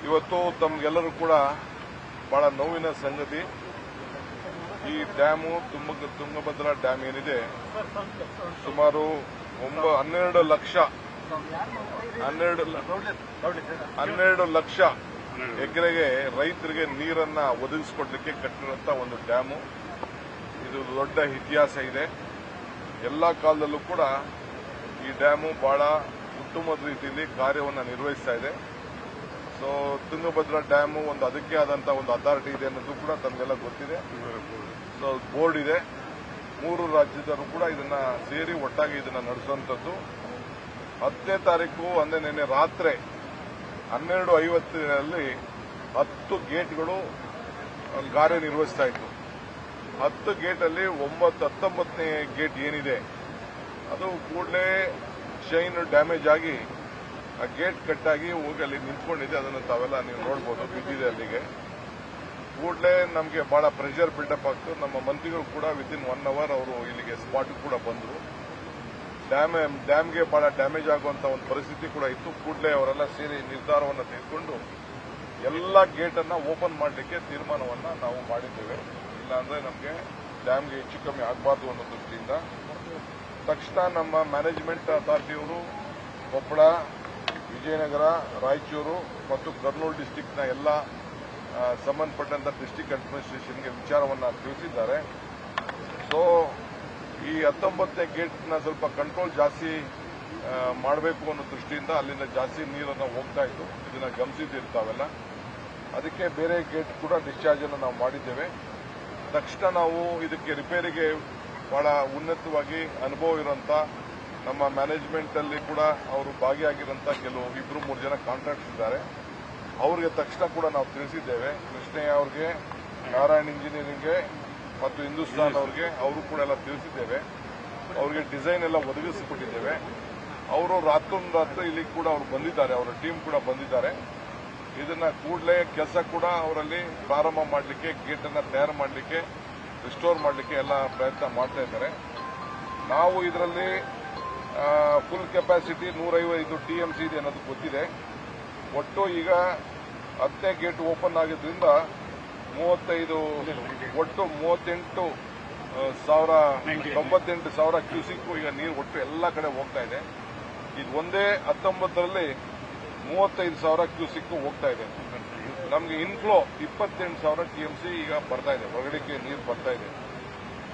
ಇವತ್ತು ತಮಗೆಲ್ಲರೂ ಕೂಡ ಬಹಳ ನೋವಿನ ಸಂಗತಿ. ಈ ಡ್ಯಾಮು ತುಂಗಭದ್ರಾ ಡ್ಯಾಮ್ ಏನಿದೆ ಸುಮಾರು 12 ಲಕ್ಷ ಎಕರೆಗೆ ರೈತರಿಗೆ ನೀರನ್ನ ಒದಗಿಸಿಕೊಡ್ಲಿಕ್ಕೆ ಕಟ್ಟಿರುವಂತ ಒಂದು ಡ್ಯಾಮು. ಇದು ದೊಡ್ಡ ಇತಿಹಾಸ ಇದೆ. ಎಲ್ಲಾ ಕಾಲದಲ್ಲೂ ಕೂಡ ಈ ಡ್ಯಾಮು ಬಹಳ ಉತ್ತಮವಾದ ರೀತಿಯಲ್ಲಿ ಕಾರ್ಯವನ್ನು ನಿರ್ವಹಿಸ್ತಾ ಇದೆ. ಸೊ ತುಂಗಭದ್ರಾ ಡ್ಯಾಮು ಅದಕ್ಕೆ ಆದಂತಹ ಒಂದು ಅಥಾರಿಟಿ ಇದೆ ಅನ್ನೋದು ಕೂಡ ತಮಗೆಲ್ಲ ಗೊತ್ತಿದೆ. ಸೊ ಬೋರ್ಡ್ ಇದೆ. 3 ರಾಜ್ಯದವರು ಕೂಡ ಇದನ್ನ ಸೇರಿ ಒಟ್ಟಾಗಿ ಇದನ್ನ ನಡೆಸುವಂತದ್ದು. 10ನೇ ತಾರೀಕು ಅಂದ್ರೆ ನಿನ್ನೆ ರಾತ್ರಿ 12:50ರಲ್ಲಿ 10 ಗೇಟ್ಗಳು ಕಾರ್ಯನಿರ್ವಹಿಸ್ತಾ ಇತ್ತು. 10 ಗೇಟಲ್ಲಿ 19ನೇ ಗೇಟ್ ಏನಿದೆ ಅದು ಕೂಡಲೇ ಶೈನ್ ಡ್ಯಾಮೇಜ್ ಆಗಿ ಆ ಗೇಟ್ ಕಟ್ಟಾಗಿ ಹೋಗಿ ಅಲ್ಲಿ ನಿಂತ್ಕೊಂಡಿದೆ. ಅದನ್ನು ತಾವೆಲ್ಲ ನೀವು ನೋಡಬಹುದು, ಬಿದ್ದಿದೆ ಅಲ್ಲಿಗೆ. ಕೂಡಲೇ ನಮಗೆ ಬಹಳ ಪ್ರೆಷರ್ ಬಿಲ್ಡಪ್ ಆಗ್ತು. ನಮ್ಮ ಮಂತ್ರಿಗಳು ಕೂಡ ವಿತಿನ್ 1 ಅವರ್ ಅವರು ಇಲ್ಲಿಗೆ ಸ್ಪಾಟ್ ಕೂಡ ಬಂದರು. ಡ್ಯಾಮ್ಗೆ ಬಹಳ ಡ್ಯಾಮೇಜ್ ಆಗುವಂತ ಒಂದು ಪರಿಸ್ಥಿತಿ ಕೂಡ ಇತ್ತು. ಕೂಡಲೇ ಅವರೆಲ್ಲ ಸೇರಿ ನಿರ್ಧಾರವನ್ನು ತೆಗೆದುಕೊಂಡು ಎಲ್ಲ ಗೇಟ್ ಅನ್ನ ಓಪನ್ ಮಾಡಲಿಕ್ಕೆ ತೀರ್ಮಾನವನ್ನ ನಾವು ಮಾಡಿದ್ದೇವೆ. ಇಲ್ಲಾಂದ್ರೆ ನಮಗೆ ಡ್ಯಾಮ್ಗೆ ಹೆಚ್ಚು ಕಮ್ಮಿ ಆಗಬಾರ್ದು ಅನ್ನೋ ದೃಷ್ಟಿಯಿಂದ ತಕ್ಷಣ ನಮ್ಮ ಮ್ಯಾನೇಜ್ಮೆಂಟ್ ಅಥಾರಿಟಿಯವರು ಕೊಪ್ಪಳ, ವಿಜಯನಗರ, ರಾಯಚೂರು ಮತ್ತು ಕರ್ನೂಲು ಡಿಸ್ಟಿಕ್ನ ಎಲ್ಲ ಸಂಬಂಧಪಟ್ಟಂತ ಡಿಸ್ಟಿಕ್ ಅಡ್ಮಿನಿಸ್ಟ್ರೇಷನ್ಗೆ ವಿಚಾರವನ್ನು ತಿಳಿಸಿದ್ದಾರೆ. ಸೊ ಈ 19ನೇ ಗೇಟ್ನ ಸ್ವಲ್ಪ ಕಂಟ್ರೋಲ್ ಜಾಸ್ತಿ ಮಾಡಬೇಕು ಅನ್ನೋ ದೃಷ್ಟಿಯಿಂದ ಅಲ್ಲಿಂದ ಜಾಸ್ತಿ ನೀರನ್ನು ಹೋಗ್ತಾ ಇತ್ತು. ಇದನ್ನ ಗಮನಿಸಿರ್ತಾವೆಲ್ಲ. ಅದಕ್ಕೆ ಬೇರೆ ಗೇಟ್ ಕೂಡ ಡಿಸ್ಚಾರ್ಜ್ ಅನ್ನು ನಾವು ಮಾಡಿದ್ದೇವೆ. ತಕ್ಷಣ ನಾವು ಇದಕ್ಕೆ ರಿಪೇರಿಗೆ ಬಹಳ ಉನ್ನತವಾಗಿ ಅನುಭವ ಇರುವಂತ ನಮ್ಮ ಮ್ಯಾನೇಜ್ಮೆಂಟ್ ಅಲ್ಲಿ ಕೂಡ ಅವರು ಭಾಗಿಯಾಗಿರುವಂತ ಕೆಲವು 2-3 ಜನ ಕಾಂಟ್ರಾಕ್ಟ್ಸ್ ಇದ್ದಾರೆ. ಅವರಿಗೆ ತಕ್ಷಣ ಕೂಡ ನಾವು ತಿಳಿಸಿದ್ದೇವೆ. ಕೃಷ್ಣಯ್ಯ ಅವ್ರಿಗೆ, ನಾರಾಯಣ್ ಇಂಜಿನಿಯರಿಂಗ್ಗೆ ಮತ್ತು ಹಿಂದೂಸ್ತಾನ್ ಅವ್ರಿಗೆ ಅವರು ಕೂಡ ಎಲ್ಲ ತಿಳಿಸಿದ್ದೇವೆ. ಅವರಿಗೆ ಡಿಸೈನ್ ಎಲ್ಲ ಒದಗಿಸಿಕೊಟ್ಟಿದ್ದೇವೆ. ಅವರು ರಾತ್ರಿ ಇಲ್ಲಿ ಕೂಡ ಅವರು ಬಂದಿದ್ದಾರೆ. ಅವರ ಟೀಮ್ ಕೂಡ ಬಂದಿದ್ದಾರೆ. ಇದನ್ನ ಕೂಡಲೇ ಕೆಲಸ ಕೂಡ ಅವರಲ್ಲಿ ಪ್ರಾರಂಭ ಮಾಡಲಿಕ್ಕೆ, ಗೇಟ್ ಅನ್ನ ತಯಾರು ಮಾಡಲಿಕ್ಕೆ, ರಿಸ್ಟೋರ್ ಮಾಡಲಿಕ್ಕೆ ಎಲ್ಲ ಪ್ರಯತ್ನ ಮಾಡ್ತಾ ಇದ್ದಾರೆ. ನಾವು ಇದರಲ್ಲಿ ಫುಲ್ ಕೆಪಾಸಿಟಿ 105 TMC ಇದೆ ಅನ್ನೋದು ಗೊತ್ತಿದೆ. ಒಟ್ಟು ಈಗ 10ನೇ ಗೇಟ್ ಓಪನ್ ಆಗಿದ್ರಿಂದ 35 ಒಟ್ಟು 98,000 ಕ್ಯೂಸಿಕ್ ಈಗ ನೀರು ಒಟ್ಟು ಎಲ್ಲ ಕಡೆ ಹೋಗ್ತಾ ಇದೆ. ಈಗ ಒಂದೇ 19ರಲ್ಲಿ 35,000 ಕ್ಯೂಸಿಕ್ ಹೋಗ್ತಾ ಇದೆ. ನಮಗೆ ಇನ್ಫ್ಲೋ 28,000 TMC ಈಗ ಬರ್ತಾ ಇದೆ, ಹೊರಗಡೆಗೆ ನೀರು ಬರ್ತಾ ಇದೆ.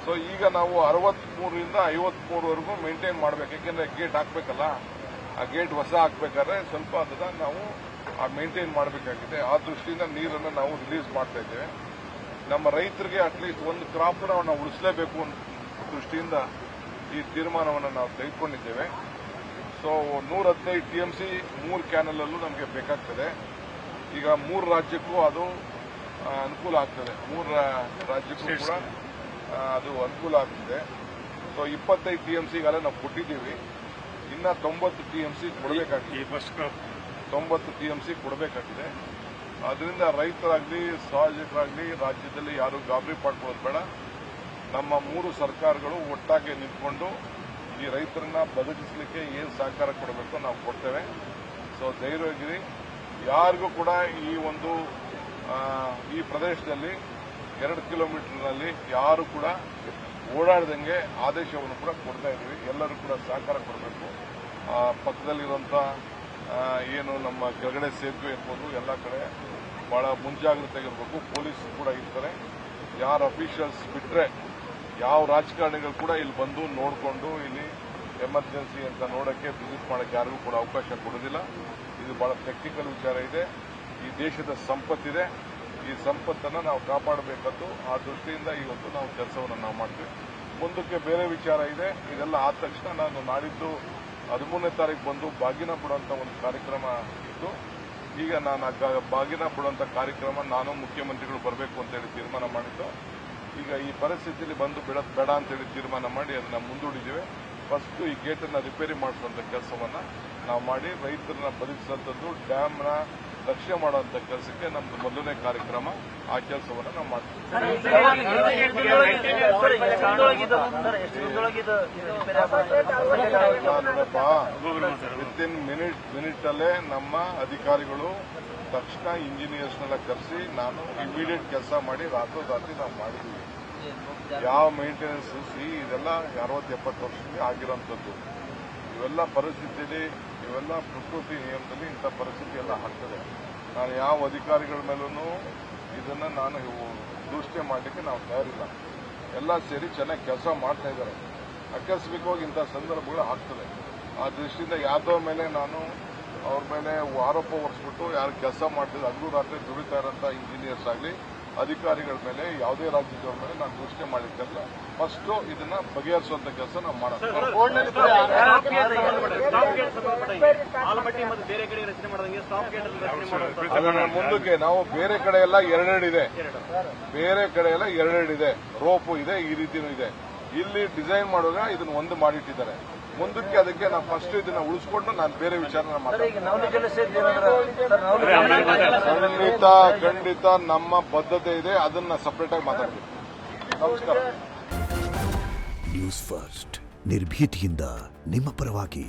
ಸೊ ಈಗ ನಾವು 63ರಿಂದ 53ವರೆಗೂ ಮೇಂಟೈನ್ ಮಾಡಬೇಕು. ಯಾಕೆಂದ್ರೆ ಗೇಟ್ ಹಾಕ್ಬೇಕಲ್ಲ, ಆ ಗೇಟ್ ಹೊಸ ಹಾಕ್ಬೇಕಾದ್ರೆ ಸ್ವಲ್ಪ ಅದನ್ನ ನಾವು ಮೇಂಟೈನ್ ಮಾಡಬೇಕಾಗಿದೆ. ಆ ದೃಷ್ಟಿಯಿಂದ ನೀರನ್ನು ನಾವು ರಿಲೀಸ್ ಮಾಡ್ತಾ ಇದ್ದೇವೆ. ನಮ್ಮ ರೈತರಿಗೆ ಅಟ್ಲೀಸ್ಟ್ ಒಂದು ಕ್ರಾಪ್ ನಾವು ಉಳಿಸಲೇಬೇಕು ಅನ್ನೋ ದೃಷ್ಟಿಯಿಂದ ಈ ತೀರ್ಮಾನವನ್ನು ನಾವು ತೆಗೆದುಕೊಂಡಿದ್ದೇವೆ. ಸೊ 115 TMC 3 ಕ್ಯಾನಲ್ ಅಲ್ಲೂ ನಮಗೆ ಬೇಕಾಗ್ತದೆ. ಈಗ 3 ರಾಜ್ಯಕ್ಕೂ ಅದು ಅನುಕೂಲ ಆಗ್ತದೆ. 3 ರಾಜ್ಯಕ್ಕೂ ಕೂಡ ಅದು ಅನುಕೂಲ ಆಗ್ತದೆ. ಸೊ 25 TMCಗಾಲ ನಾವು ಕೊಟ್ಟಿದ್ದೀವಿ. ಇನ್ನ 90 TMC ಕೊಡಬೇಕಾಗಿದೆ. 90 TMC ಕೊಡಬೇಕಾಗಿದೆ. ಅದರಿಂದ ರೈತರಾಗ್ಲಿ, ಸಾರ್ವಜನಿಕರಾಗ್ಲಿ ರಾಜ್ಯದಲ್ಲಿ ಯಾರು ಗಾಬರಿ ಪಡ್ಕೊಳ್ಳೋದು ಬೇಡ. ನಮ್ಮ 3 ಸರ್ಕಾರಗಳು ಒಟ್ಟಾಗಿ ನಿಂತ್ಕೊಂಡು ಈ ರೈತರನ್ನ ಬದುಕಿಸಲಿಕ್ಕೆ ಏನು ಸಹಕಾರ ಕೊಡಬೇಕು ನಾವು ಕೊಡ್ತೇವೆ. ಸೊ ಧೈರ್ಯವಾಗಿರಿ. ಯಾರಿಗೂ ಕೂಡ ಈ ಪ್ರದೇಶದಲ್ಲಿ 2 ಕಿಲೋಮೀಟರ್ನಲ್ಲಿ ಯಾರು ಕೂಡ ಓಡಾಡದಂಗೆ ಆದೇಶವನ್ನು ಕೂಡ ಕೊಡ್ತಾ ಇದ್ದೀವಿ. ಎಲ್ಲರೂ ಕೂಡ ಸಹಕಾರ ಕೊಡಬೇಕು. ಪಕ್ಕದಲ್ಲಿರುವಂತ ಏನು ನಮ್ಮ ಕೆಳಗಡೆ ಸೇತುವೆ ಇರ್ಬೋದು, ಎಲ್ಲ ಕಡೆ ಬಹಳ ಮುಂಜಾಗ್ರತೆಗಿರಬೇಕು. ಪೊಲೀಸ್ ಕೂಡ ಇರ್ತಾರೆ. ಯಾರು ಅಫಿಷಿಯಲ್ಸ್ ಬಿಟ್ರೆ ಯಾವ ರಾಜಕಾರಣಿಗಳು ಕೂಡ ಇಲ್ಲಿ ಬಂದು ನೋಡಿಕೊಂಡು ಇಲ್ಲಿ ಎಮರ್ಜೆನ್ಸಿ ಅಂತ ನೋಡಕ್ಕೆ, ವಿಸಿಟ್ ಮಾಡಕ್ಕೆ ಯಾರಿಗೂ ಕೂಡ ಅವಕಾಶ ಕೊಡೋದಿಲ್ಲ. ಇದು ಬಹಳ ಟೆಕ್ನಿಕಲ್ ವಿಚಾರ ಇದೆ. ಈ ದೇಶದ ಸಂಪತ್ತಿದೆ. ಈ ಸಂಪತ್ತನ್ನು ನಾವು ಕಾಪಾಡಬೇಕಂತೂ ಆ ದೃಷ್ಟಿಯಿಂದ ಇವತ್ತು ನಾವು ಕೆಲಸವನ್ನು ನಾವು ಮಾಡ್ತೀವಿ. ಮುಂದಕ್ಕೆ ಬೇರೆ ವಿಚಾರ ಇದೆ. ಇದೆಲ್ಲ ಆದ ತಕ್ಷಣ ನಾನು ನಾಡಿದ್ದು 13ನೇ ತಾರೀಕು ಬಂದು ಬಾಗಿನ ಬಿಡುವಂತ ಒಂದು ಕಾರ್ಯಕ್ರಮ ಇತ್ತು. ಈಗ ನಾನು ಬಾಗಿನ ಬಿಡುವಂತ ಕಾರ್ಯಕ್ರಮ ನಾನು ಮುಖ್ಯಮಂತ್ರಿಗಳು ಬರಬೇಕು ಅಂತೇಳಿ ತೀರ್ಮಾನ ಮಾಡಿದ್ದು. ಈಗ ಈ ಪರಿಸ್ಥಿತಿಯಲ್ಲಿ ಬಂದು ಬಿಡೋದು ಬೇಡ ಅಂತೇಳಿ ತೀರ್ಮಾನ ಮಾಡಿ ಅದನ್ನ ಮುಂದೂಡಿದ್ದೇವೆ. ಫಸ್ಟ್ ಈ ಗೇಟನ್ನು ರಿಪೇರಿ ಮಾಡಿಸುವಂತ ಕೆಲಸವನ್ನ ನಾವು ಮಾಡಿ ರೈತರನ್ನ ಬದುಕಿಸುವಂಥದ್ದು, ಡ್ಯಾಮ್ನ ರಕ್ಷಣೆ ಮಾಡುವಂತ ಕೆಲಸಕ್ಕೆ ನಮ್ದು ಮೊದಲನೇ ಕಾರ್ಯಕ್ರಮ. ಆ ಕೆಲಸವನ್ನು ನಾವು ಮಾಡ್ತೀವಿ. ವಿತಿನ್ ಮಿನಿಟ್ ಅಲ್ಲೇ ನಮ್ಮ ಅಧಿಕಾರಿಗಳು ತಕ್ಷಣ ಇಂಜಿನಿಯರ್ಸ್ನೆಲ್ಲ ಕರೆಸಿ ನಾನು ಇಮಿಡಿಯೇಟ್ ಕೆಲಸ ಮಾಡಿ ರಾತ್ರೋರಾತ್ರಿ ನಾವು ಮಾಡಿದ್ದೀವಿ. ಯಾವ ಮೇಂಟೆನೆನ್ಸ್ ಇದೆಲ್ಲ 60-70 ವರ್ಷದಲ್ಲಿ ಆಗಿರೋಂಥದ್ದು. ಇವೆಲ್ಲ ಪರಿಸ್ಥಿತಿಯಲ್ಲಿ ಇವೆಲ್ಲ ಪ್ರಕೃತಿ ನಿಯಮದಲ್ಲಿ ಇಂಥ ಪರಿಸ್ಥಿತಿ ಎಲ್ಲ ಆಗ್ತದೆ. ನಾನು ಯಾವ ಅಧಿಕಾರಿಗಳ ಮೇಲೂ ಇದನ್ನು ನಾನು ದೂಷಣೆ ಮಾಡಲಿಕ್ಕೆ ನಾವು ತಯಾರಿಲ್ಲ. ಎಲ್ಲ ಸೇರಿ ಚೆನ್ನಾಗಿ ಕೆಲಸ ಮಾಡ್ತಾ ಇದ್ದಾರೆ. ಆಕಸ್ಮಿಕವಾಗಿ ಇಂಥ ಸಂದರ್ಭಗಳು ಆಗ್ತದೆ. ಆ ದೃಷ್ಟಿಯಿಂದ ಯಾವ್ದೋ ಮೇಲೆ ನಾನು ಅವ್ರ ಮೇಲೆ ಆರೋಪ ಹೊರಿಸ್ಬಿಟ್ಟು ಯಾರು ಕೆಲಸ ಮಾಡ್ತಿದ್ರು ಹಗಲು ರಾತ್ರಿ ದುಡಿತಾ ಇರೋಂಥ ಇಂಜಿನಿಯರ್ಸ್ ಆಗಲಿ ಅಧಿಕಾರಿಗಳ ಮೇಲೆ ಯಾವುದೇ ರಾಜ್ಯದವ್ರ ಮೇಲೆ ನಾನು ದೂಷಣೆ ಮಾಡಲಿಕ್ಕೆಲ್ಲ ಫಸ್ಟು ಇದನ್ನ ಬಗೆಹರಿಸುವಂತ ಕೆಲಸ ನಾವು ಮಾಡೋಣ. ಅದನ್ನ ಮುಂದಕ್ಕೆ ನಾವು ಬೇರೆ ಕಡೆ ಎಲ್ಲ ಎರಡೆರಡಿದೆ, ಬೇರೆ ಕಡೆ ಎಲ್ಲ ಎರಡೆರಡಿದೆ, ರೋಪು ಇದೆ, ಈ ರೀತಿನೂ ಇದೆ. ಇಲ್ಲಿ ಡಿಸೈನ್ ಮಾಡುವಾಗ ಇದನ್ನ ಒಂದು ಮಾಡಿಟ್ಟಿದ್ದಾರೆ. ಮುಂದಕ್ಕೆ ಅದಕ್ಕೆ ನಾವು ಫಸ್ಟ್ ಇದನ್ನ ಉಳಿಸ್ಕೊಂಡು ನಾನು ಬೇರೆ ವಿಚಾರನ ಖಂಡಿತ ನಮ್ಮ ಬದ್ಧತೆ ಇದೆ. ಅದನ್ನ ಸಪರೇಟ್ ಆಗಿ ಮಾತಾಡ್ತೀವಿ. ನಮಸ್ಕಾರ. ನ್ಯೂಸ್ ಫಸ್ಟ್ ನಿರ್ಭೀತಿಯಿಂದ ನಿಮ್ಮ ಪರವಾಗಿ.